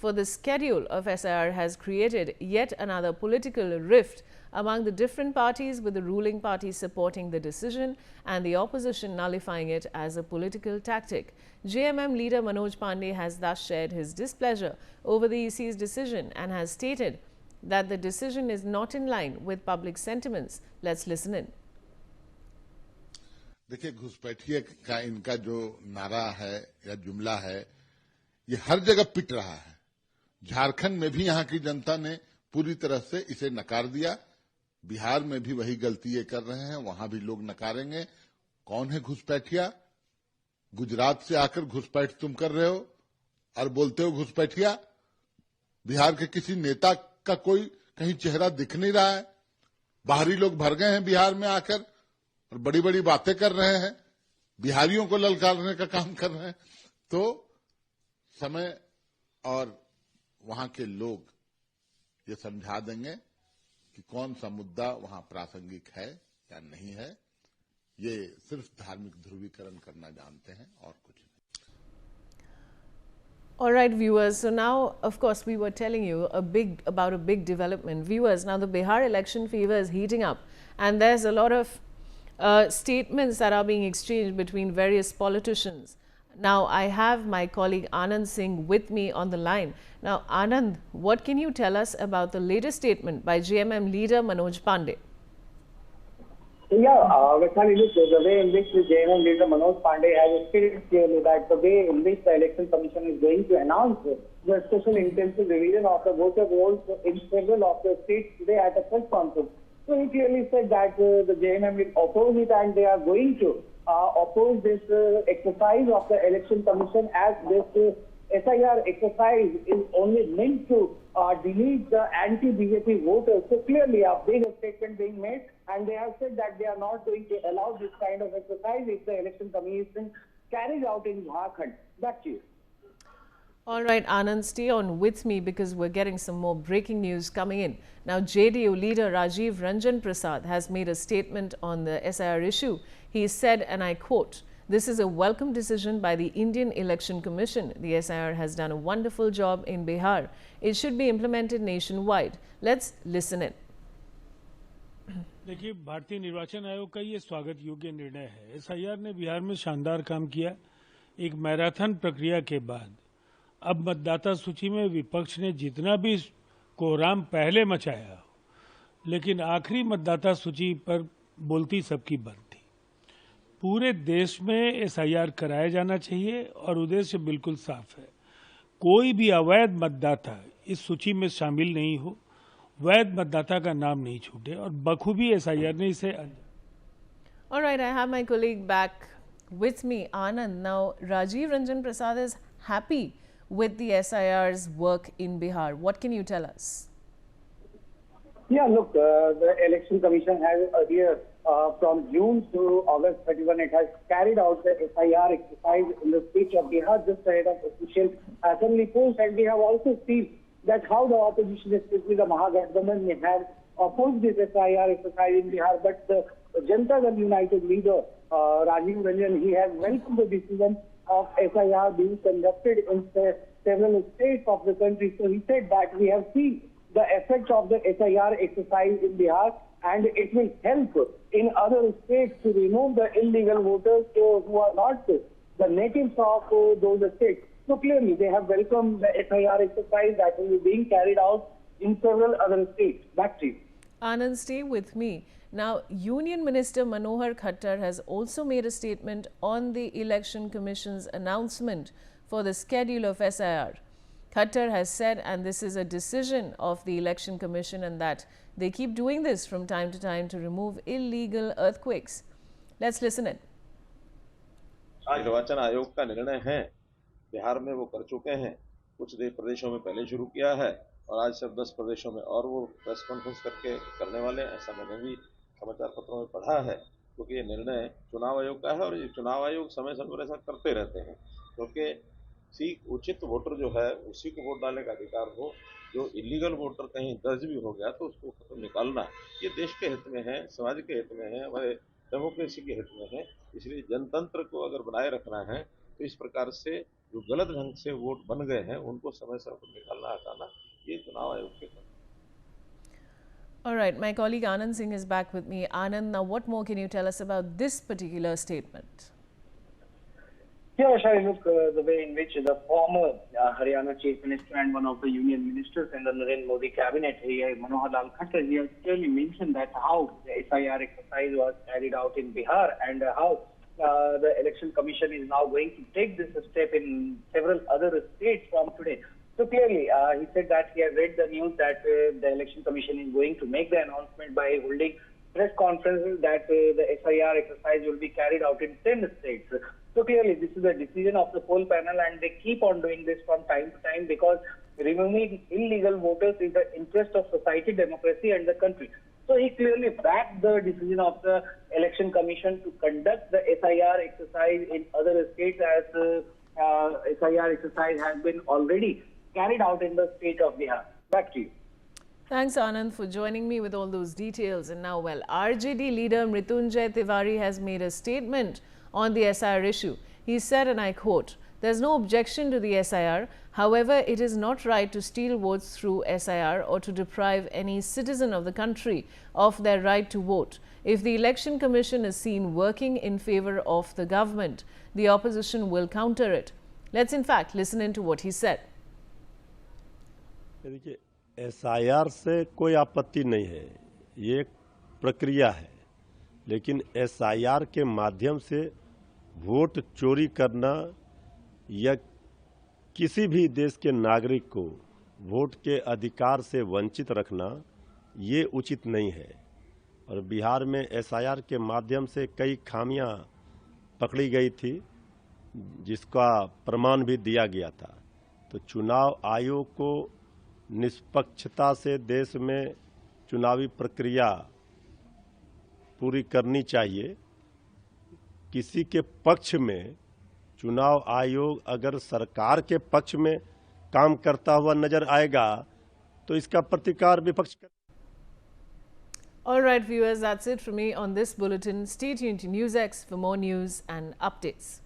for the schedule of SIR has created yet another political rift among the different parties, with the ruling party supporting the decision and the opposition nullifying it as a political tactic. JMM leader Manoj Pandey has thus shared his displeasure over the EC's decision and has stated that the decision is not in line with public sentiments. Let's listen in. देखिए, घुसपैठिए का इनका जो नारा है या जुमला है, ये हर जगह पिट रहा है। झारखंड में भी यहाँ की जनता ने पूरी तरह से इसे नकार दिया। बिहार में भी वही गलती ये कर रहे हैं, वहां भी लोग नकारेंगे। कौन है घुसपैठिया? गुजरात से आकर घुसपैठ तुम कर रहे हो और बोलते हो घुसपैठिया। बिहार के किसी नेता का कोई कहीं चेहरा दिख नहीं रहा है। बाहरी लोग भर गए हैं बिहार में आकर और बड़ी बड़ी बातें कर रहे हैं, बिहारियों को ललकारने का काम कर रहे हैं। तो समय और वहां के लोग ये समझा देंगे कि कौन सा मुद्दा वहां प्रासंगिक है या नहीं है। ये सिर्फ धार्मिक ध्रुवीकरण करना जानते हैं और कुछ नहीं। All right, viewers. So now, of course, we were telling you about a big development. Viewers, now the Bihar election fever is heating up, and there's a lot of statements that are being exchanged between various politicians. Now, I have my colleague Anand Singh with me on the line. Now, Anand, what can you tell us about the latest statement by JMM leader Manoj Pandey? Yeah, Vaishali, look, the way in which the JMM leader Manoj Pandey has stated clearly that the way in which the Election Commission is going to announce the special intensive revision of the voter rolls in several of the states today at a press conference. So he clearly said that the JMM will oppose it and they are going to oppose this exercise of the Election Commission, as this SIR exercise is only meant to delete the anti-BJP voters. So clearly a big statement being made, and they have said that they are not going to allow this kind of exercise if the Election Commission carries out in Jharkhand. Back to you. All right, Anand, stay on with me because we're getting some more breaking news coming in. Now, JDU leader Rajiv Ranjan Prasad has made a statement on the SIR issue. He said, and I quote, "This is a welcome decision by the Indian Election Commission. The SIR has done a wonderful job in Bihar. It should be implemented nationwide." Let's listen in. देखिए, भारतीय निर्वाचन आयोग का ये स्वागत योग्य निर्णय है। SIR ने बिहार में शानदार काम किया। एक मैराथन प्रक्रिया के बाद अब मतदाता सूची में विपक्ष ने जितना भी कोहराम पहले मचाया, लेकिन आखिरी मतदाता सूची पर बोलती सबकी बंद थी। पूरे देश में SIR कराया जाना चाहिए और उद्देश्य बिल्कुल साफ है। कोई भी अवैध मतदाता इस सूची में शामिल नहीं हो, वैध मतदाता का नाम नहीं छूटे और बखूबी SIR ने इसे। All right, I have my colleague back with me, Anand. Now, Rajiv Ranjan Prasad is happy with the SIR's work in Bihar. What can you tell us? Yeah, look, the Election Commission has earlier, from June to August 31, it has carried out the SIR exercise in the state of Bihar just ahead of official assembly polls, and we have also seen that how the opposition, especially the Mahagathbandhan, have opposed this SIR exercise in Bihar. But the Janata Dal United leader, Rajiv Ranjan, he has welcomed the decision of SIR being conducted in several states of the country. So he said that we have seen the effect of the SIR exercise in Bihar, and it will help in other states to remove the illegal voters who are not the natives of those states. So clearly they have welcomed the SIR exercise that will be being carried out in several other states. Back to you. Anand, stay with me. Now, Union Minister Manohar Khattar has also made a statement on the Election Commission's announcement for the schedule of SIR. Khattar has said, and this is a decision of the Election Commission, and that they keep doing this from time to time to remove illegal earthquakes. Let's listen in. निर्वाचन आयोग का निर्णय है, बिहार में वो कर चुके हैं, कुछ प्रदेशों में पहले शुरू किया है और आज सिर्फ 10 प्रदेशों में और वो प्रेस कॉन्फ्रेंस करके करने वाले हैं। ऐसा मैंने भी समाचार पत्रों में पढ़ा है, क्योंकि ये निर्णय चुनाव आयोग का है और ये चुनाव आयोग समय समय पर ऐसा करते रहते हैं, क्योंकि उचित वोटर जो है उसी को वोट डालने का अधिकार हो। जो इलीगल वोटर कहीं दर्ज भी हो गया तो उसको निकालना ये देश के हित में है, समाज के हित में है, हमारे डेमोक्रेसी के हित में है। इसलिए जनतंत्र को अगर बनाए रखना है तो इस प्रकार से जो गलत ढंग से वोट बन गए हैं उनको समय समय पर निकालना हटाना ये चुनाव आयोग के काम। All right, my colleague Anand Singh is back with me. Anand, now what more can you tell us about this particular statement? Yeah, Shari, look, the way in which the former Haryana Chief Minister and one of the union ministers in the Narendra Modi cabinet, Manohar Lal Khattar, he has clearly mentioned that how the SIR exercise was carried out in Bihar and how the Election Commission is now going to take this step in several other states from today. So clearly, he said that he has read the news that the Election Commission is going to make the announcement by holding press conferences that the SIR exercise will be carried out in 10 states. So clearly, this is a decision of the poll panel, and they keep on doing this from time to time because removing illegal voters is the interest of society, democracy, and the country. So he clearly backed the decision of the Election Commission to conduct the SIR exercise in other states, as SIR exercise has been already carried out in the state of Bihar. Back to you. Thanks, Anand, for joining me with all those details. And now, well, RJD leader Mrityunjay Tiwari has made a statement on the SIR issue. He said, and I quote, "There's no objection to the SIR. However, it is not right to steal votes through SIR or to deprive any citizen of the country of their right to vote. If the Election Commission is seen working in favor of the government, the opposition will counter it." Let's in fact listen into what he said. देखिए, SIR से कोई आपत्ति नहीं है, ये एक प्रक्रिया है, लेकिन SIR के माध्यम से वोट चोरी करना या किसी भी देश के नागरिक को वोट के अधिकार से वंचित रखना ये उचित नहीं है। और बिहार में SIR के माध्यम से कई खामियां पकड़ी गई थी, जिसका प्रमाण भी दिया गया था। तो चुनाव आयोग को निष्पक्षता से देश में चुनावी प्रक्रिया पूरी करनी चाहिए। किसी के पक्ष में चुनाव आयोग अगर सरकार के पक्ष में काम करता हुआ नजर आएगा तो इसका प्रतिकार विपक्ष कर। All right, viewers, that's it for me on this bulletin. Stay tuned to NewsX for more news and updates.